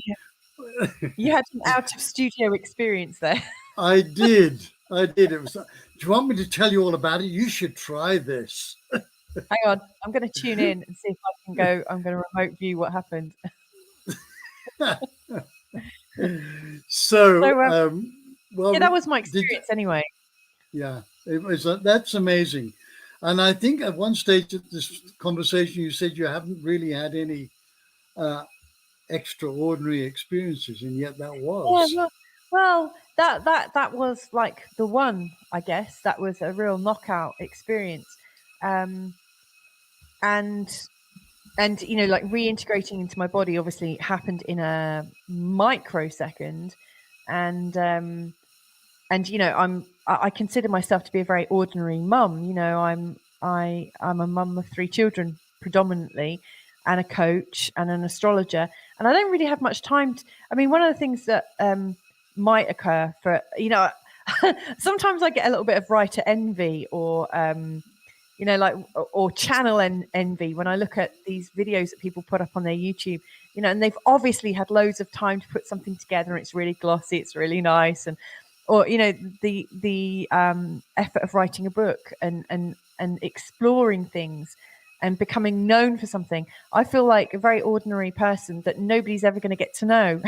You had an out of studio experience there. I did. It was. Do you want me to tell you all about it? You should try this. Hang on, I'm going to tune in and see if I can go. I'm going to remote view what happened. So, well, yeah, that was my experience anyway. Yeah, it was. That's amazing. And I think at one stage of this conversation, you said you haven't really had any extraordinary experiences, and yet that was. Yeah, well, that was like the one. I guess that was a real knockout experience, and like reintegrating into my body obviously happened in a microsecond, and I consider myself to be a very ordinary mum. I'm a mum of 3 children predominantly, and a coach and an astrologer, and I don't really have much time one of the things that might occur for sometimes I get a little bit of writer envy, or or channel envy when I look at these videos that people put up on their YouTube, and they've obviously had loads of time to put something together, and it's really glossy, it's really nice, and or the effort of writing a book and exploring things and becoming known for something. I feel like a very ordinary person that nobody's ever going to get to know.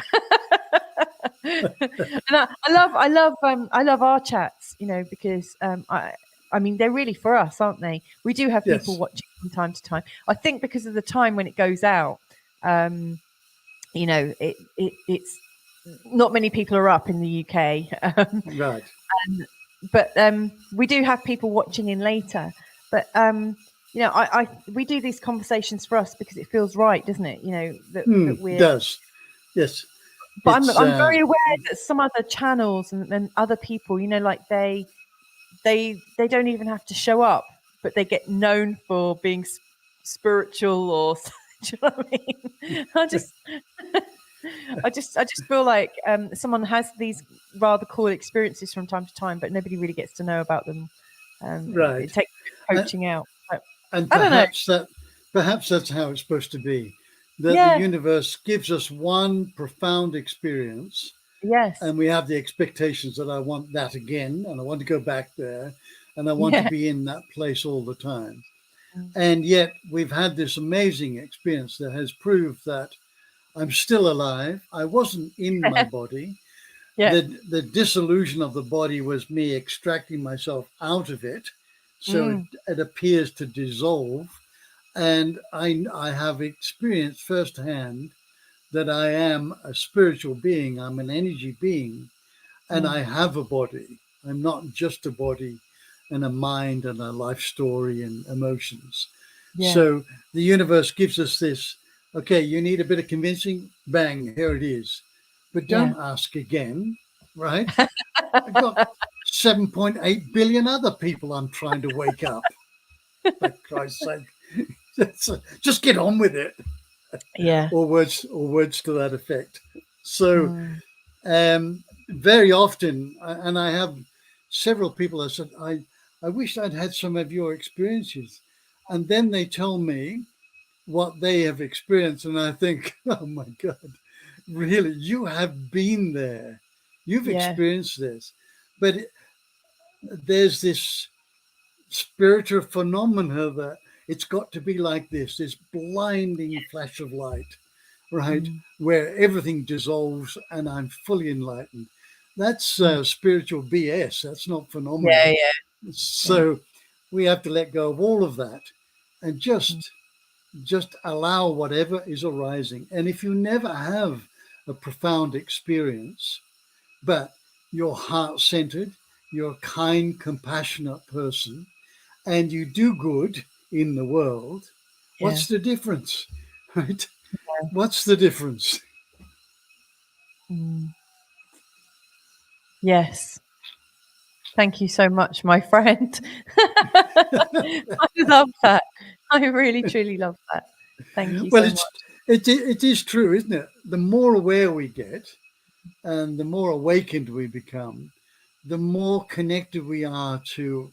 And I love our chats, because they're really for us, aren't they? We do have people Yes. watching from time to time. I think because of the time when it goes out, it's not many people are up in the UK. Right. But we do have people watching in later. But we do these conversations for us because it feels right, doesn't it? That we're. It does. Yes. But I'm very aware that some other channels and other people, like they don't even have to show up, but they get known for being spiritual, or do you know what I mean? I just feel like someone has these rather cool experiences from time to time, but nobody really gets to know about them. Right. It takes coaching out. But And I don't know. perhaps that's how it's supposed to be. That the Yeah. universe gives us one profound experience, Yes. and we have the expectations that I want that again, and I want to go back there, and I want to Yeah. be in that place all the time. Mm. And yet we've had this amazing experience that has proved that I'm still alive. I wasn't in my body. Yeah. The disillusion of the body was me extracting myself out of it, so it appears to dissolve. And I have experienced firsthand that I am a spiritual being. I'm an energy being, and I have a body. I'm not just a body and a mind and a life story and emotions. Yeah. So the universe gives us this, okay, you need a bit of convincing, bang, here it is. But Yeah. don't ask again, right? I've got 7.8 billion other people I'm trying to wake up. For Christ's sake. Just get on with it. Yeah. Or words to that effect. So very often, and I have several people that said, I wish I'd had some of your experiences. And then they tell me what they have experienced. And I think, oh my God, really, you have been there. You've Yeah. experienced this. But there's this spiritual phenomena that it's got to be like this blinding flash of light, right? Where everything dissolves and I'm fully enlightened. That's spiritual BS. That's not phenomenal. Yeah. Yeah. So we have to let go of all of that and just allow whatever is arising. And if you never have a profound experience, but you're heart-centered, you're a kind, compassionate person, and you do good in the world, what's the difference, right? Yeah. What's the difference? Yes. Thank you so much, my friend. I love that. I really, truly love that. Thank you Well, so much. it is true, isn't it? The more aware we get and the more awakened we become, the more connected we are to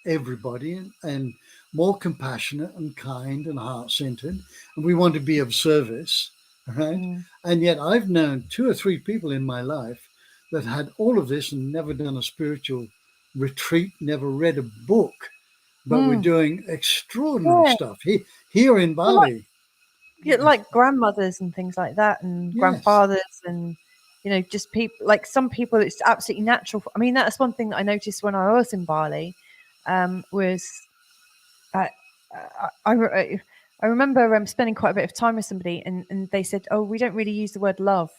everybody and more compassionate and kind and heart-centered, and we want to be of service, right? And yet I've known 2 or 3 people in my life that had all of this and never done a spiritual retreat, never read a book, but we're doing extraordinary stuff here in Bali. Like grandmothers and things like that, and grandfathers, and just people. Like some people, it's absolutely natural. I mean, that's one thing that I noticed when I was in Bali, was that I remember spending quite a bit of time with somebody, and they said, "Oh, we don't really use the word love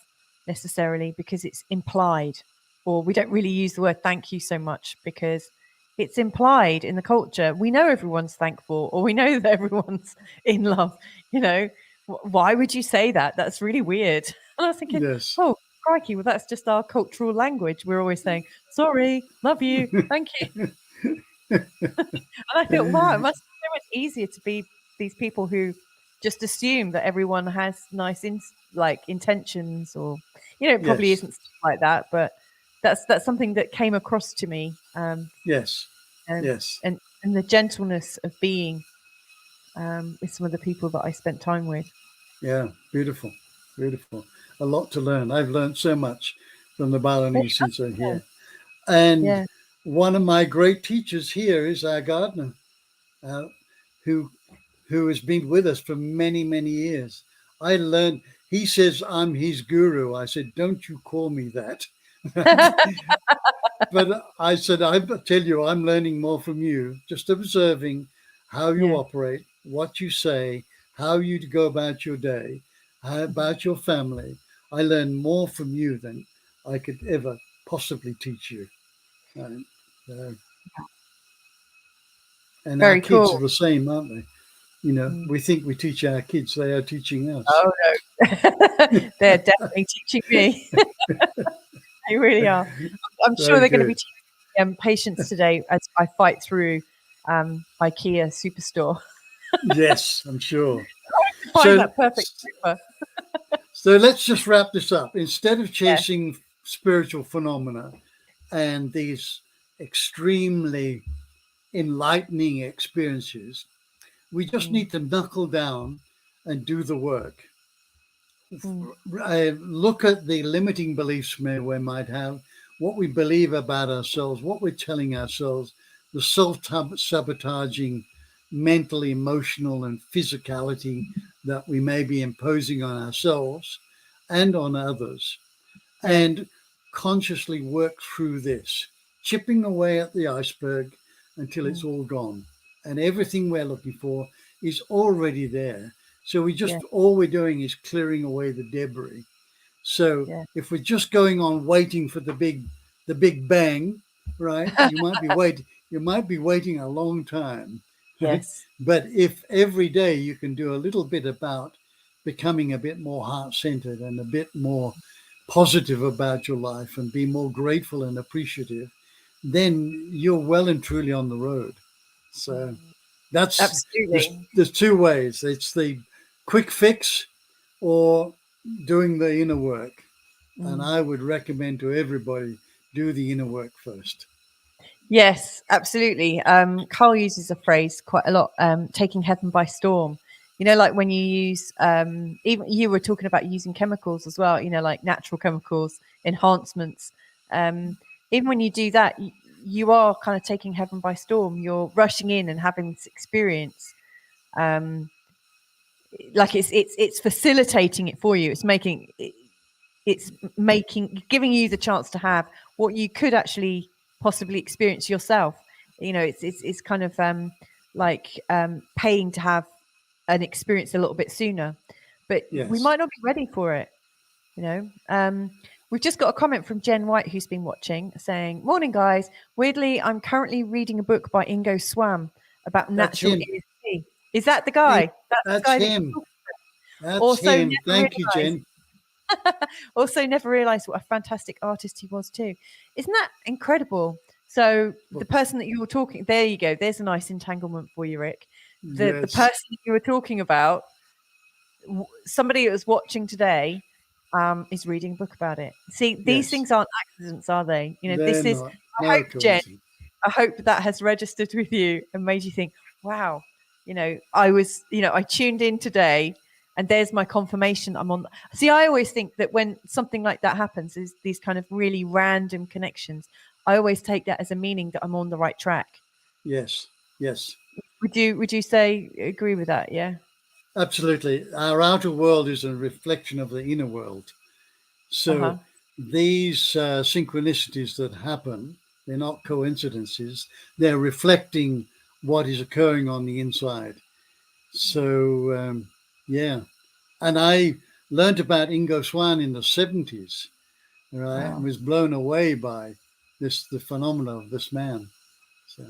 necessarily because it's implied," or "We don't really use the word thank you so much because it's implied in the culture. We know everyone's thankful, or we know that everyone's in love. Why would you say that? That's really weird." And I was thinking, Yes. "Oh, crikey! Well, that's just our cultural language. We're always saying sorry, love you, thank you." And I thought, wow, it must be so much easier to be these people who just assume that everyone has nice intentions, or it probably Yes. isn't like that, but that's something that came across to me. Yes. Yes. And the gentleness of being with some of the people that I spent time with. Yeah, beautiful, beautiful. A lot to learn. I've learned so much from the Balinese since I'm here. And one of my great teachers here is our gardener, who has been with us for many, many years. I learned, he says I'm his guru. I said, don't you call me that. But I said, I tell you, I'm learning more from you, just observing how you operate, what you say, how you go about your day, how about your family. I learn more from you than I could ever possibly teach you. And our Very kids cool. are the same, aren't they? We think we teach our kids, they are teaching us. Oh, no. They're definitely teaching me. They really are. I'm sure they're going to be teaching patience today as I fight through IKEA Superstore. Yes, I'm sure. Find that perfect super. So let's just wrap this up. Instead of Yeah. chasing spiritual phenomena and these extremely enlightening experiences, we just need to knuckle down and do the work. Look at the limiting beliefs we might have, what we believe about ourselves, what we're telling ourselves, the self-sabotaging mental, emotional, and physicality that we may be imposing on ourselves and on others, and consciously work through this, chipping away at the iceberg until it's all gone. And everything we're looking for is already there. So all we're doing is clearing away the debris. So if we're just going on waiting for the big bang, right? You might be waiting a long time. Yes. But if every day you can do a little bit about becoming a bit more heart-centered and a bit more positive about your life and be more grateful and appreciative, then you're well and truly on the road. So there's two ways. It's the quick fix or doing the inner work. And I would recommend to everybody, do the inner work first. Yes, absolutely. Carl uses a phrase quite a lot, taking heaven by storm. Like when you use, even you were talking about using chemicals as well, like natural chemicals, enhancements. Even when you do that, you are kind of taking heaven by storm. You're rushing in and having this experience. Like it's facilitating it for you. It's giving you the chance to have what you could actually possibly experience yourself. It's kind of paying to have an experience a little bit sooner, but we might not be ready for it. We've just got a comment from Jen White, who's been watching, saying, "Morning, guys. Weirdly, I'm currently reading a book by Ingo Swann about natural ESP. Is that the guy? That's the guy him. That's also him. Thank you, Jen. Also never realized what a fantastic artist he was too. Isn't that incredible? So the person that you were talking, there you go. There's a nice entanglement for you, Rick. The person that you were talking about, somebody that was watching today, is reading a book about it. See, these things aren't accidents, are they? This is, I hope, Jen, I hope that has registered with you and made you think, wow, I tuned in today and there's my confirmation I'm on. See, I always think that when something like that happens, is these kind of really random connections, I always take that as a meaning that I'm on the right track. Yes. Would you say agree with that? Yeah. Absolutely. Our outer world is a reflection of the inner world. So these synchronicities that happen, they're not coincidences. They're reflecting what is occurring on the inside. So, And I learned about Ingo Swann in the 70s, right? And was blown away by the phenomena of this man. So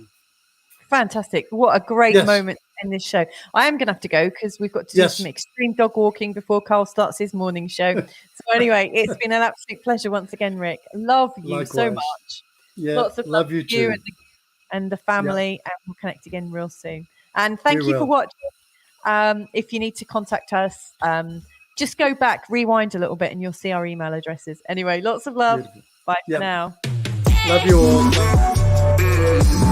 fantastic. What a great moment in this show. I am going to have to go because we've got to do some extreme dog walking before Carl starts his morning show. So anyway, it's been an absolute pleasure once again, Rick. Love you so much. Yeah, lots of love you too. And the family, and we'll connect again real soon. And thank you for watching. If you need to contact us, just go back, rewind a little bit, and you'll see our email addresses. Anyway, lots of love. Bye for now. Love you all.